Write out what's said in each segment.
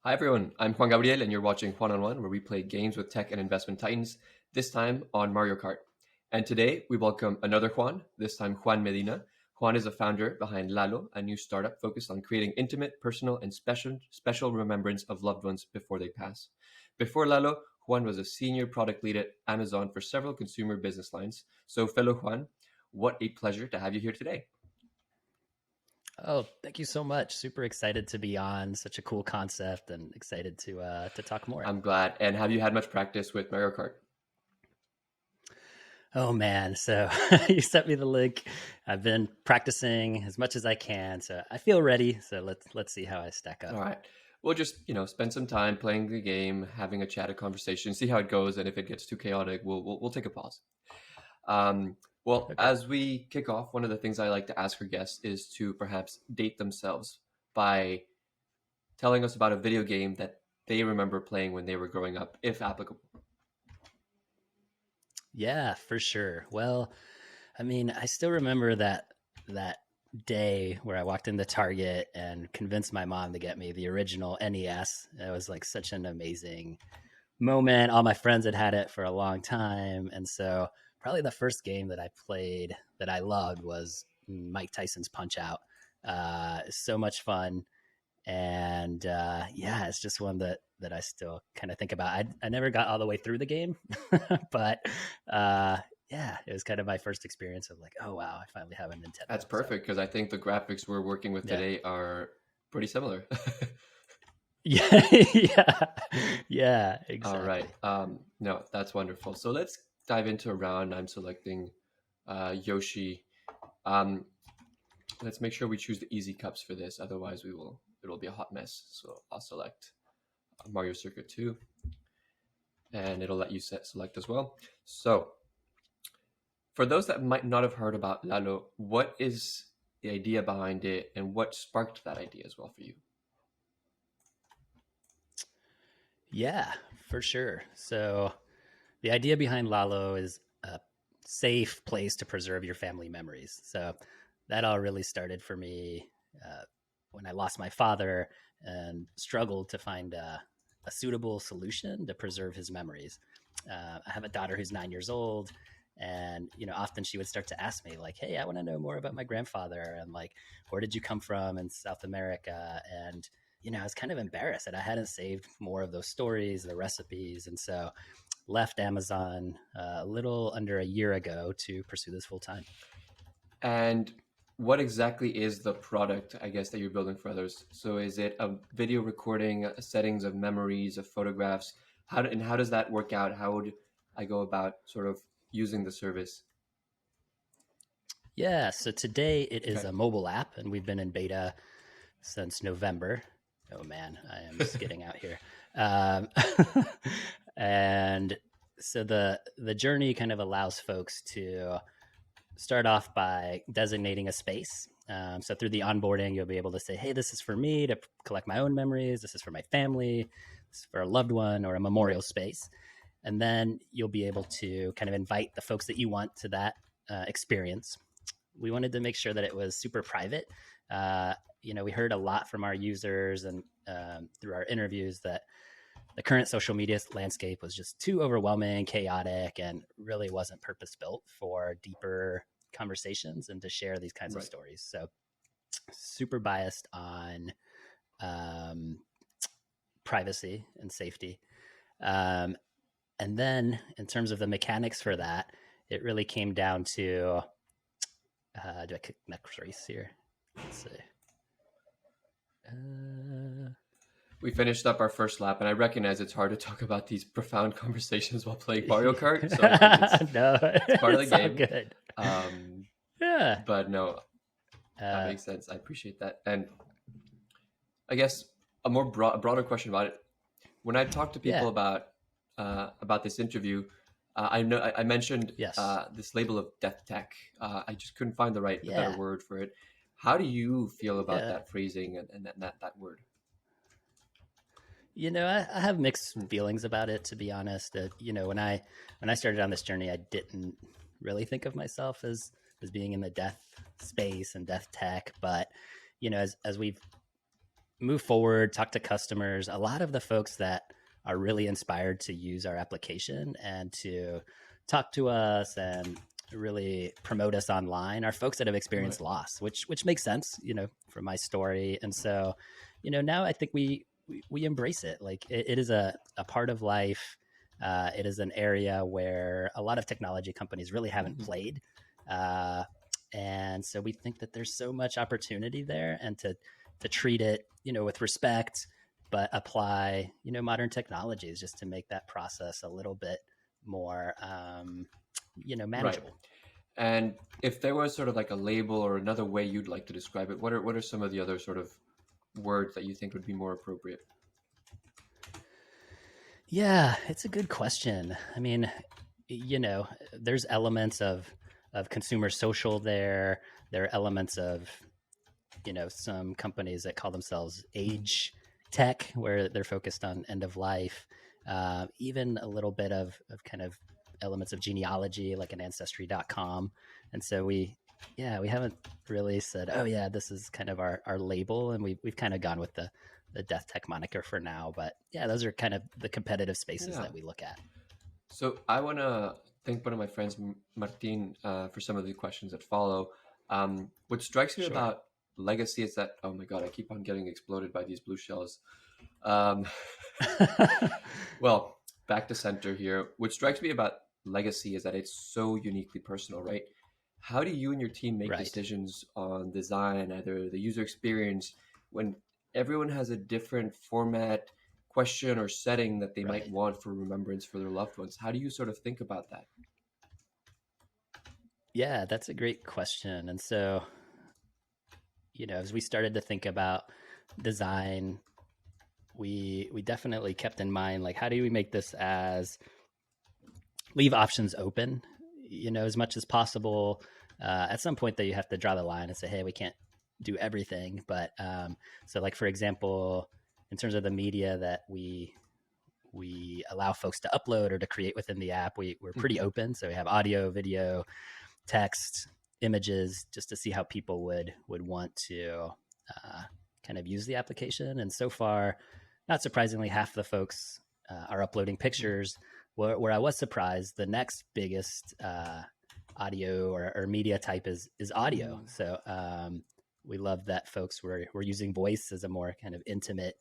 Hi everyone, I'm Juan Gabriel and you're watching Juan on One, where we play games with tech and investment titans, this time on Mario Kart. And today we welcome another Juan, this time Juan Medina. Juan is a founder behind Lalo, a new startup focused on creating intimate, personal, and special remembrance of loved ones before they pass. Before Lalo, Juan was a senior product lead at Amazon for several consumer business lines. So fellow Juan, what a pleasure to have you here today. Oh, thank you so much. Super excited to be on. Such a cool concept and excited to talk more. I'm glad. And have you had much practice with Mario Kart? Oh man, so you sent me the link. I've been practicing as much as I can, so I feel ready. So let's see how I stack up. All right. We'll just, spend some time playing the game, having a chat, a conversation, see how it goes, and if it gets too chaotic, we'll take a pause. Well, Okay. as we kick off, one of the things I like to ask our guests is to perhaps date themselves by telling us about a video game that they remember playing when they were growing up, if applicable. Yeah, for sure. Well, I mean, I still remember that day where I walked into Target and convinced my mom to get me the original NES. It was like such an amazing moment. All my friends had had it for a long time. And so probably the first game that I played that I loved was Mike Tyson's Punch Out. So much fun. And yeah, it's just one that I still kind of think about. I never got all the way through the game, but yeah, it was kind of my first experience of like, oh wow, I finally have a Nintendo. That's So perfect because I think the graphics we're working with yeah, today are pretty similar. yeah, yeah, yeah, All right. exactly. No, that's wonderful. So let's dive into a round. I'm selecting Yoshi. Um, let's make sure we choose the easy cups for this. Otherwise, it'll be a hot mess. So I'll select Mario Circuit 2, and it'll let you select as well. So for those that might not have heard about Lalo, what is the idea behind it, and what sparked that idea as well for you? Yeah, for sure. So the idea behind Lalo is a safe place to preserve your family memories. So that all really started for me when I lost my father and struggled to find a suitable solution to preserve his memories. I have a daughter who's 9 years old. And often she would start to ask me, like, "Hey, I want to know more about my grandfather, and like, where did you come from in South America?" And I was kind of embarrassed that I hadn't saved more of those stories, the recipes, and so left Amazon a little under a year ago to pursue this full time. And what exactly is the product, I guess, that you're building for others? So is it a video recording, settings of memories, of photographs? How does that work out? How would I go about sort of using the service? Yeah, so today it is Okay. a mobile app, and we've been in beta since November. Oh man, I am skidding out here. Um, and so the journey kind of allows folks to start off by designating a space. So through the onboarding, you'll be able to say, "Hey, this is for me to collect my own memories. This is for my family. This is for a loved one or a Right. memorial space." And then you'll be able to kind of invite the folks that you want to that experience. We wanted to make sure that it was super private. We heard a lot from our users and through our interviews that the current social media landscape was just too overwhelming, chaotic, and really wasn't purpose built for deeper conversations and to share these kinds of Right. stories. So, super biased on um, privacy and safety. Um, and then, in terms of the mechanics for that, it really came down to do I click next race here? Let's see. Uh, We finished up our first lap, and I recognize it's hard to talk about these profound conversations while playing Mario Kart. So I think no, it's part of the it's all game. good. Um, Yeah. but no, that Uh, makes sense. I appreciate that. And I guess a broader question about it. When I talk to people yeah. about this interview, I know I mentioned Yes. this label of death tech. I just couldn't find the better Yeah. word for it. How do you feel about Yeah. that phrasing and that word? I have mixed Hmm. feelings about it, to be honest. When I started on this journey, I didn't really think of myself as being in the death space and death tech. But as we've move forward, talk to customers, a lot of the folks that are really inspired to use our application and to talk to us and really promote us online are folks that have Right. experienced loss, which makes sense, from my story. And so, now I think we embrace it. Like it is a part of life. It is an area where a lot of technology companies really haven't Mhm. played. Uh, and so we think that there's so much opportunity there, and to treat it, with respect, but apply, modern technologies just to make that process a little bit more, Right. manageable. And if there was sort of like a label or another way you'd like to describe it, what are some of the other sort of words that you think would be more appropriate? Yeah, it's a good question. I mean, there's elements of consumer social there. There are elements of, some companies that call themselves age tech, where they're focused on end of life. Even a little bit of kind of elements of genealogy, like an ancestry.com. And so we haven't really said, oh yeah, this is kind of our label, and we've kind of gone with the death tech moniker for now. But yeah, those are kind of the competitive spaces Yeah. that we look at. So I want to thank one of my friends, Martin, for some of the questions that follow. What strikes me Sure. about legacy is that, oh my God, I keep on getting exploded by these blue shells. Um, well, back to center here. What strikes me about legacy is that it's so uniquely personal, right? How do you and your team make Right. decisions on design, either the user experience, when everyone has a different format, question, or setting that they might Right. want for remembrance for their loved ones? How do you sort of think about that? Yeah, that's a great question. And so, as we started to think about design, we definitely kept in mind, like, how do we make this as leave options open, as much as possible. At some point, though, you have to draw the line and say, hey, we can't do everything. But so, like, for example, in terms of the media that we allow folks to upload or to create within the app, we're pretty Mhm. open. So we have audio, video, text, images, just to see how people would want to uh, kind of use the application. And so far, not surprisingly, half the folks are uploading pictures. Where I was surprised, the next biggest audio or media type is audio. Mm. So we love that folks were using voice as a more kind of intimate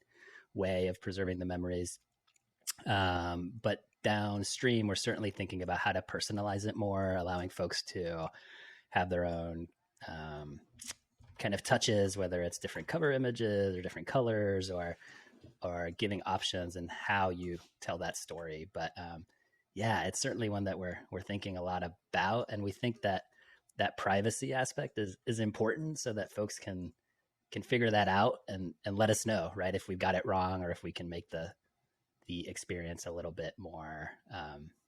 way of preserving the memories. But downstream, we're certainly thinking about how to personalize it more, allowing folks to have their own kind of touches, whether it's different cover images or different colors, or giving options and how you tell that story. But yeah, it's certainly one that we're thinking a lot about, and we think that that privacy aspect is important so that folks can figure that out and let us know, right, if we've got it wrong, or if we can make the experience a little bit more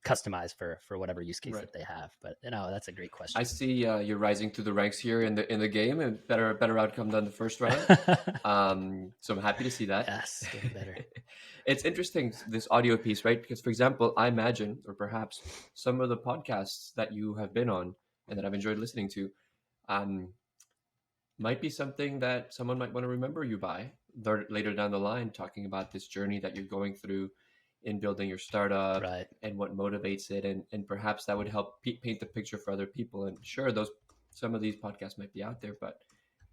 customized for whatever use case Right. that they have. But that's a great I question. see you're rising through the ranks here in the game, and better outcome than the first round. So I'm happy to see that. Yes, getting better. It's interesting, this audio piece, right? Because, for example, I imagine, or perhaps some of the podcasts that you have been on and that I've enjoyed listening to, um, might be something that someone might want to remember you by later down the line, talking about this journey that you're going through in building your startup Right. and what motivates it, and perhaps that would help paint the picture for other people. And sure, those some of these podcasts might be out there, but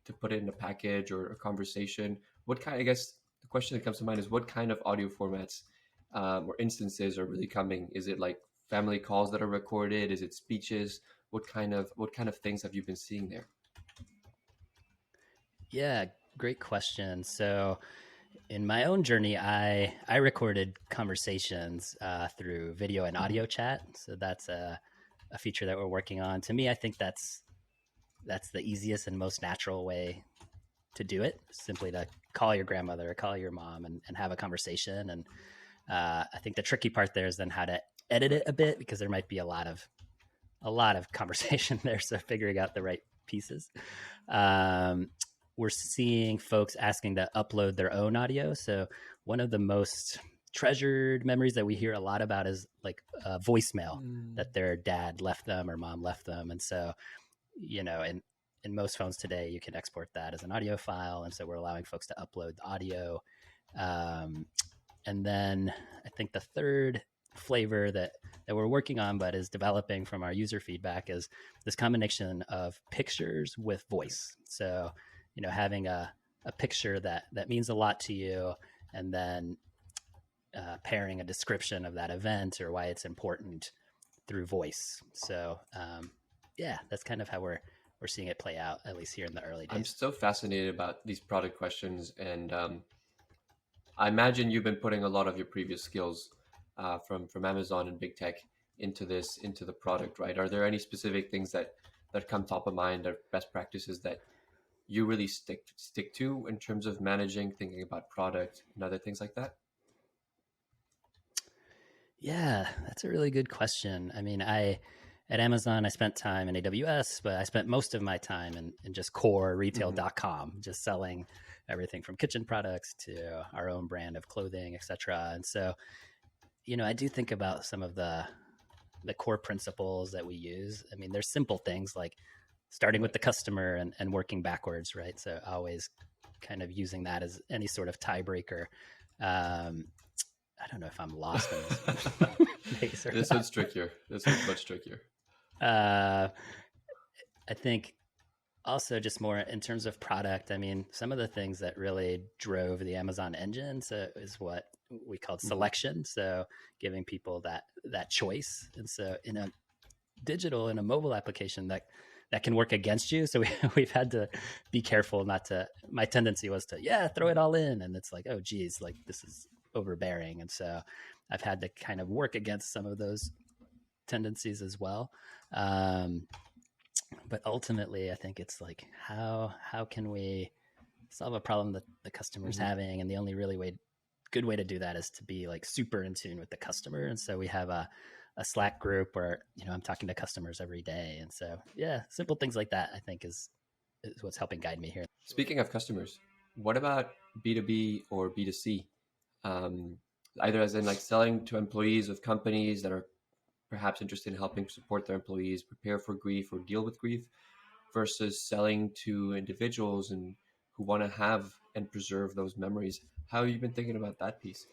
to put it in a package or a conversation, what kind? I guess the question that comes to mind is what kind of audio formats or instances are really coming? Is it like family calls that are recorded? Is it speeches? What kind of things have you been seeing there? Yeah, great question. So in my own journey, I recorded conversations through video and Mhm. audio chat. So that's a feature that we're working on. To me, I think that's the easiest and most natural way to do it. Simply to call your grandmother or call your mom and have a conversation. And I think the tricky part there is then how to edit it Right. a bit, because there might be a lot of conversation there. So figuring out the right pieces. Um, we're seeing folks asking to upload their own audio. So one of the most treasured memories that we hear a lot about is like a voicemail Mm. that their dad left them or mom left them. And so, in in most phones today, you can export that as an audio file. And so we're allowing folks to upload the audio. And then I think the third flavor that we're working on, but is developing from our user feedback, is this combination of pictures with voice. So, having a picture that means a lot to you, and then pairing a description of that event or why it's important through voice. So, yeah, that's kind of how we're seeing it play out, at least here in the early I'm days. so fascinated about these product questions, and I imagine you've been putting a lot of your previous skills from Amazon and big tech into the product, right? Are there any specific things that come top of mind, or best practices that you really stick to in terms of managing, thinking about product and other things like that? Yeah, that's a really good question. I mean, at Amazon, I spent time in AWS, but I spent most of my time in just core Mm-hmm. retail.com, just selling everything from kitchen products to our own brand of clothing, etc. And so, I do think about some of the core principles that we use. I mean, there's simple things like starting with Right. the customer and working backwards, right? So always kind of using that as any sort of tiebreaker. Um, I don't know if I'm lost in this maze or This not. one's trickier. This one's much trickier. Uh, I think also just more in terms of product. I mean, some of the things that really drove the Amazon engine is what we called Mm-hmm. selection. So giving people that choice. And so in a mobile application that can work against you. So we've had to be careful not to. My tendency was to throw it all in, and it's like, oh geez, like this is overbearing. And so I've had to kind of work against some of those tendencies as well. Um, but ultimately, I think it's like how can we solve a problem that the customer's Mm-hmm. having, and the only really good way to do that is to be like super in tune with the customer. And so we have a Slack group where I'm talking to customers every day, and so yeah, simple things like that I think is what's helping guide me here. Speaking of customers, what about B2B or B2C? Um, Either as in like selling to employees of companies that are perhaps interested in helping support their employees prepare for grief or deal with grief, versus selling to individuals and who want to have and preserve those memories. How have you been thinking about that piece?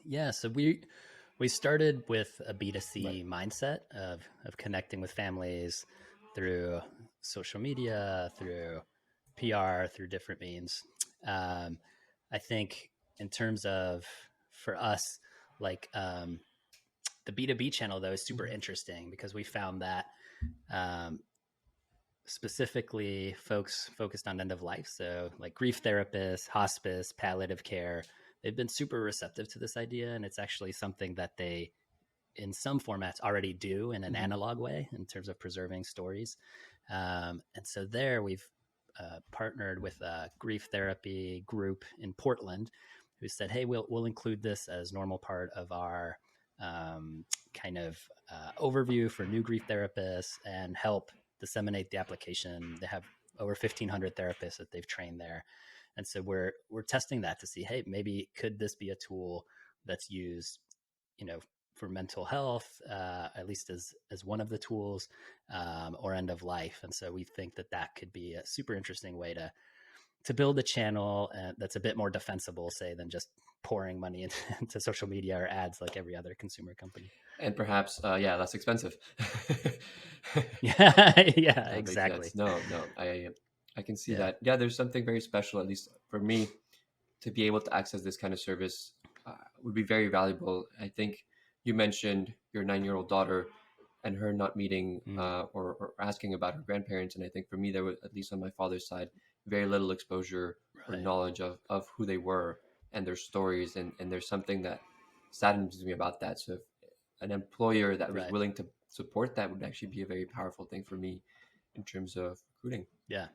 Yeah, so we started with a Right. B2C mindset of connecting with families through social media, through PR, through different means. Um, I think in terms of for us, like the B2B channel though is super Mm-hmm. interesting because we found that um, specifically folks focused on end of life, so like grief therapists, hospice, palliative care, they've been super receptive to this idea, and it's actually something that they in some formats already do in an Mm-hmm. analog way in terms of preserving stories. And so there we've partnered with a grief therapy group in Portland who said, hey, we'll include this as normal part of our kind of overview for new grief therapists and help disseminate the application. They have over 1,500 therapists that they've trained there. And so we're testing that to see, hey, maybe could this be a tool that's used, you know, for mental health, at least as one of the tools, or end of life. And so we think that could be a super interesting way to build a channel that's a bit more defensible, say, than just pouring money into social media or ads like every other consumer company. And perhaps, yeah, less expensive. Yeah, yeah, That makes exactly. sense. No, no, I can see Yeah, that. Yeah, there's something very special, at least for me, to be able to access this kind of service would be very valuable. I think you mentioned your 9-year-old daughter and her not meeting mm, or asking about her grandparents. And I think for me, there was, at least on my father's side, very little exposure or right. knowledge of who they were and their stories. And there's something that saddens me about that. So if an employer that was Right. willing to support that would actually be a very powerful thing for me in terms of recruiting. Yeah,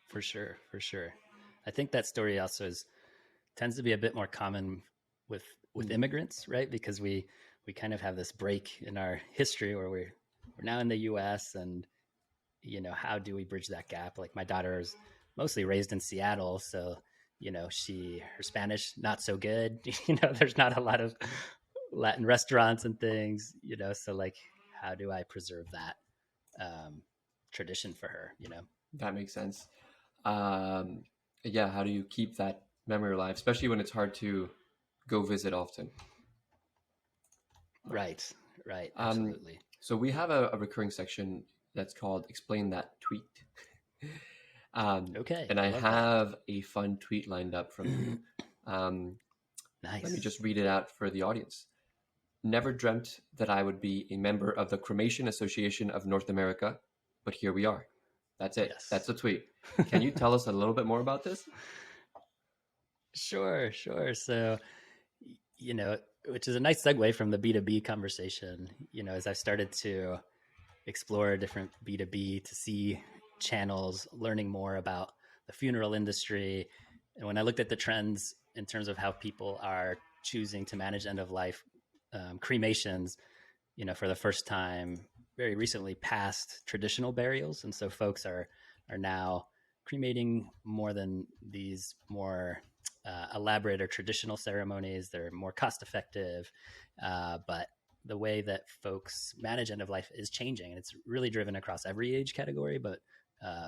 for sure, for sure. I think that story also tends to be a bit more common with Mm. immigrants, right? Because we kind of have this break in our history where we're now in the US, and how do we bridge that gap? Like my daughter is mostly raised in Seattle, so her Spanish not so good. There's not a lot of Latin restaurants and things, so like how do I preserve that tradition for her, you know? That makes sense. Um, yeah, how do you keep that memory alive, especially when it's hard to go visit often? Right, right, Um, absolutely. so we have a recurring section that's called "Explain That Tweet," Okay, and I I love that. have a fun tweet lined up from you. Um, Let me Nice. just read it out for the audience. Never dreamt that I would be a member of the Cremation Association of North America, but here we are. That's it. That's Yes. the tweet. Can you tell us a little bit more about this? Sure, sure. So, you know, which is a nice segue from the B2B conversation, you know, as I've started to explore different B2B to C channels, learning more about the funeral industry. And when I looked at the trends in terms of how people are choosing to manage end of life cremations, you know, for the first time, very recently past traditional burials. And so folks are now cremating more than these more elaborate or traditional ceremonies. They're more cost effective, but the way that folks manage end of life is changing, and it's really driven across every age category, but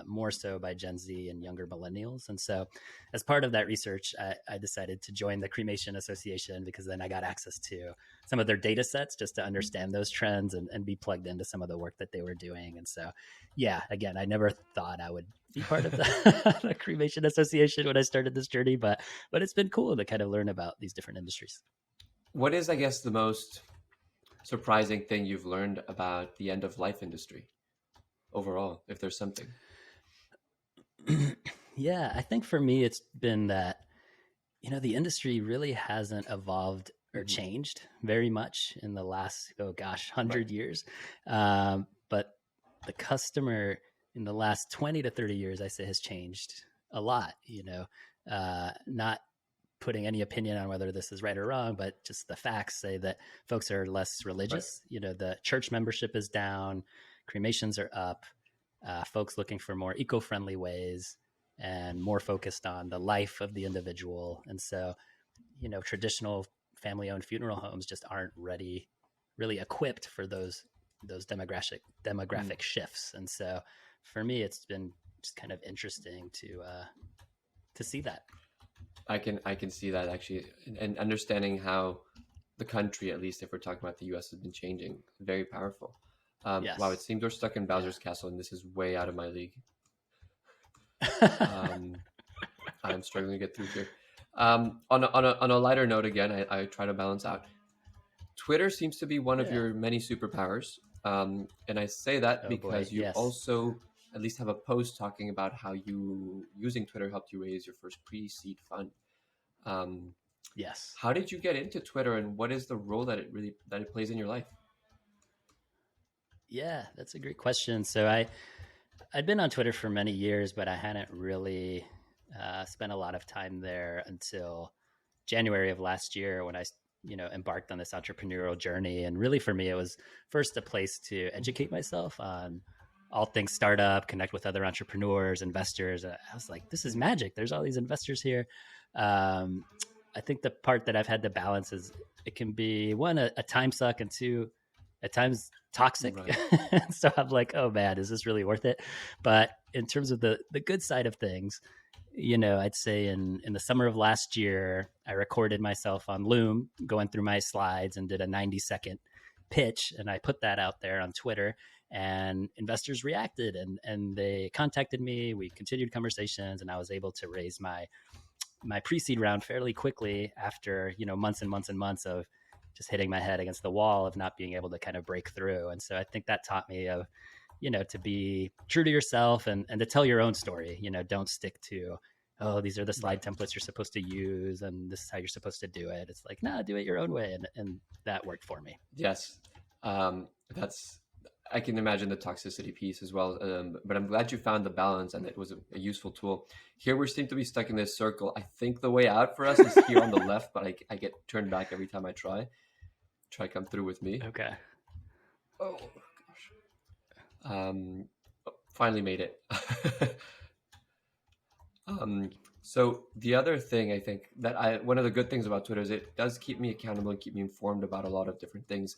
more so by Gen Z and younger millennials. And so, as part of that research, I decided to join the Cremation Association because then I got access to some of their data sets just to understand those trends and be plugged into some of the work that they were doing. And so, yeah, again, I never thought I would be part of the, the Cremation Association when I started this journey, but it's been cool to kind of learn about these different industries. What is, I guess, the most surprising thing you've learned about the end of life industry overall, if there's something? Yeah, I think for me, it's been that, you know, the industry really hasn't evolved or Hmm. changed very much in the last, oh gosh, Right. 100 years. But the customer in the last 20 to 30 years, I say, has changed a lot, you know, not putting any opinion on whether this is right or wrong, but just the facts say that folks are less Right. religious. You know, the church membership is down, cremations are up, folks looking for more eco friendly ways and more focused on the life of the individual. And so, you know, traditional family owned funeral homes just aren't ready, really equipped for those Mm. demographic shifts. And so for me, it's been just kind of interesting to see that. I can see that actually, and understanding how the country, at least if we're talking about the U.S., has been changing. Very powerful. Wow, it Yes. seems we're stuck in Yeah. Bowser's Castle, and this is way out of my league. Um, I'm struggling to get through here. On a lighter note, again, I try to balance out. Twitter seems to be one of Yeah. your many superpowers, and I say that Oh boy. because you Yes. also at least have a post talking about how you using Twitter helped you raise your first pre-seed fund. Um, Yes. how did you get into Twitter, and what is the role that it plays in your life? Yeah, that's a great question. So I'd been on Twitter for many years, but I hadn't really spent a lot of time there until January of last year when I, you know, embarked on this entrepreneurial journey. And really, for me, it was first a place to educate myself on all things startup, connect with other entrepreneurs, investors. I was like, this is magic. There's all these investors here. Um, I think the part that I've had to balance is it can be one, a time suck, and two, at times toxic. Right. So I'm like, oh man, is this really worth it? But in terms of the good side of things, you know, I'd say in the summer of last year, I recorded myself on Loom going through my slides and did a 90-second pitch, and I put that out there on Twitter. And investors reacted, and they contacted me. We continued conversations, and I was able to raise my pre-seed round fairly quickly after, you know, months and months and months of just hitting my head against the wall of not being able to kind of break through. And so I think that taught me of, you know, to be true to yourself and to tell your own story. You know, don't stick to, oh, these are the slide Right. templates you're supposed to use and this is how you're supposed to do it. It's like, no, do it your own way. And that worked for me. Yes. That's I can imagine the toxicity piece as well. But I'm glad you found the balance and it was a useful tool. Here we seem to be stuck in this circle. I think the way out for us is here on the left, but I get turned back every time I try. Try come through with me. Okay. Oh gosh. Finally made it. um, so the other thing I think that one of the good things about Twitter is it does keep me accountable and keep me informed about a lot of different things.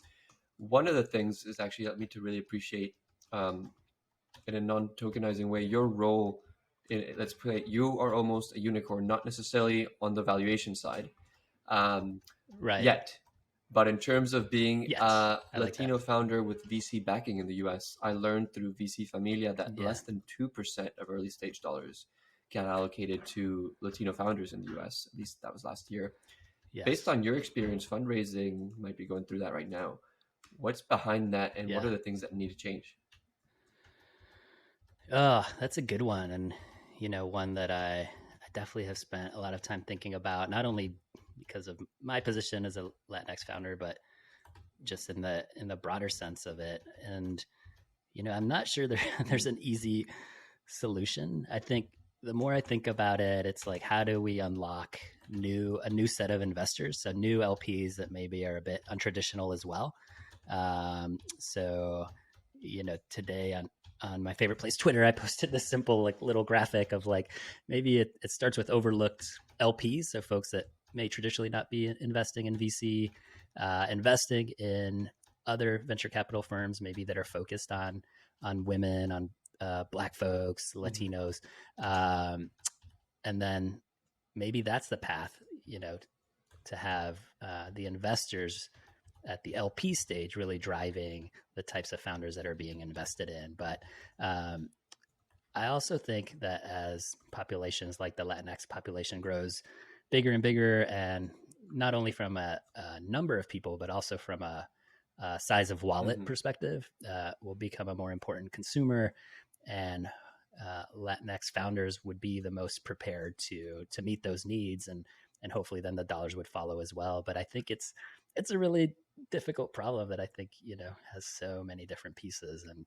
One of the things is actually helped me to really appreciate, um, in a non-tokenizing way, your role in, let's play, you are almost a unicorn, not necessarily on the valuation side, um, Right. yet. But in terms of being Yet. a I like that. Latino founder with VC backing in the US, I learned through VC Familia that Yeah. less than 2% of early stage dollars get allocated to Latino founders in the US. At least that was last year. Based Yes. on your experience, fundraising might be going through that right now. What's behind that, and what Yeah. are the things that need to change? Oh, that's a good one. And, one that I definitely have spent a lot of time thinking about, not only because of my position as a Latinx founder, but just in the broader sense of it. And, I'm not sure there's an easy solution. I think the more I think about it, it's like, how do we unlock a new set of investors, so new LPs that maybe are a bit untraditional as well. So, today on my favorite place, Twitter, I posted this simple like little graphic of like maybe it starts with overlooked LPs, so folks that may traditionally not be investing in VC, investing in other venture capital firms, maybe that are focused on women, on Black folks, Mhm. Latinos, um, and then maybe that's the path, to have the investors at the LP stage really driving the types of founders that are being invested in. But um, I also think that as populations like the Latinx population grows bigger and bigger, and not only from a number of people, but also from a size of wallet Mhm. perspective, will become a more important consumer, and Latinx founders would be the most prepared to meet those needs, and hopefully then the dollars would follow as well. But I think it's a really difficult problem that I think has so many different pieces, and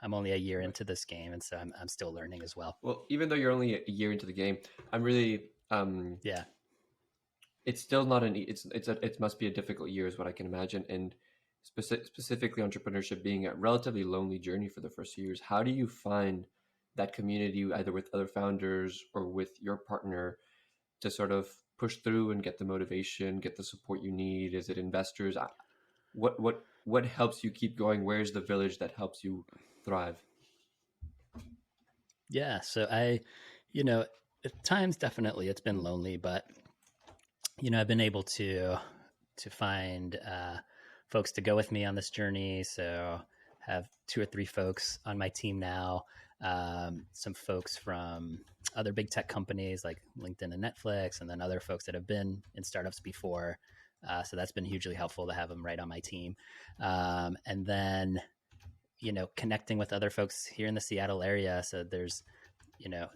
I'm only a year Right. into this game, and so I'm still learning as well. Well, even though you're only a year into the game, I'm really, Yeah, it's still not an it must be a difficult year is what I can imagine. And specifically entrepreneurship being a relatively lonely journey for the first few years, how do you find that community either with other founders or with your partner to sort of push through and get the motivation, get the support you need? Is it investors? What helps you keep going? Where's the village that helps you thrive? yeah. So you know, at times definitely it's been lonely, but I've been able to find folks to go with me on this journey. So have two or three folks on my team now. Some folks from other big tech companies like LinkedIn and Netflix, and then other folks that have been in startups before. So that's been hugely helpful to have them right on my team. And then connecting with other folks here in the Seattle area. So there's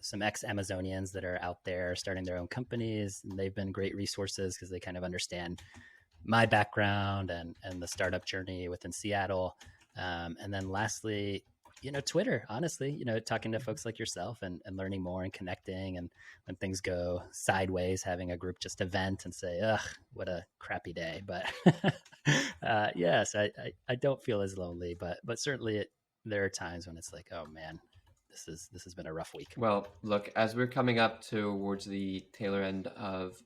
some ex Amazonians that are out there starting their own companies, and they've been great resources because they kind of understand my background and the startup journey within Seattle. And then lastly, Twitter, honestly, talking to folks like yourself, and learning more and connecting. And when things go sideways, having a group just to vent and say, ugh, what a crappy day. But yes, I don't feel as lonely, but certainly there are times when it's like, oh man, this has been a rough week. Well, look, as we're coming up towards the tailor end of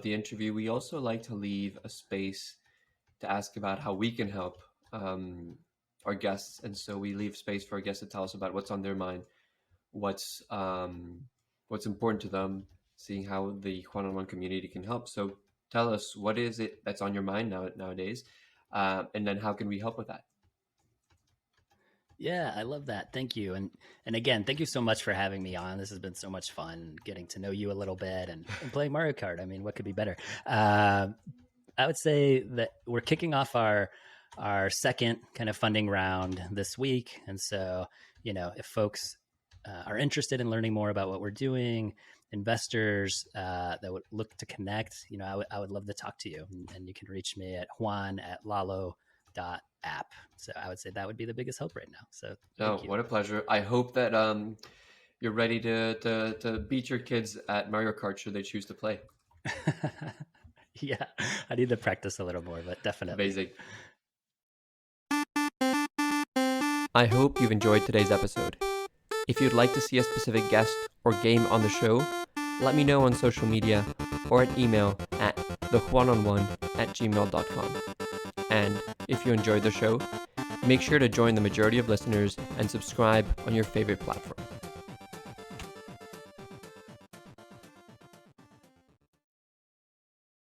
the interview, we also like to leave a space to ask about how we can help, um, our guests, and so we leave space for our guests to tell us about what's on their mind, what's um, what's important to them, seeing how the one-on-one community can help. So tell us, what is it that's on your mind nowadays, and then how can we help with that? Yeah, I love that. Thank you. And again, thank you so much for having me on. This has been so much fun getting to know you a little bit, and playing Mario Kart. I mean, what could be better? I would say that we're kicking off our second kind of funding round this week, and so if folks are interested in learning more about what we're doing, investors that would look to connect, I would love to talk to you, and you can reach me at juan@lalo.app. So I would say that would be the biggest help right now. So Oh, thank you. what a pleasure! I hope that you're ready to beat your kids at Mario Kart should they choose to play. Yeah, I need to practice a little more, but definitely. Amazing. I hope you've enjoyed today's episode. If you'd like to see a specific guest or game on the show, let me know on social media or at email at thejuanonone@gmail.com. And if you enjoyed the show, make sure to join the majority of listeners and subscribe on your favorite platform.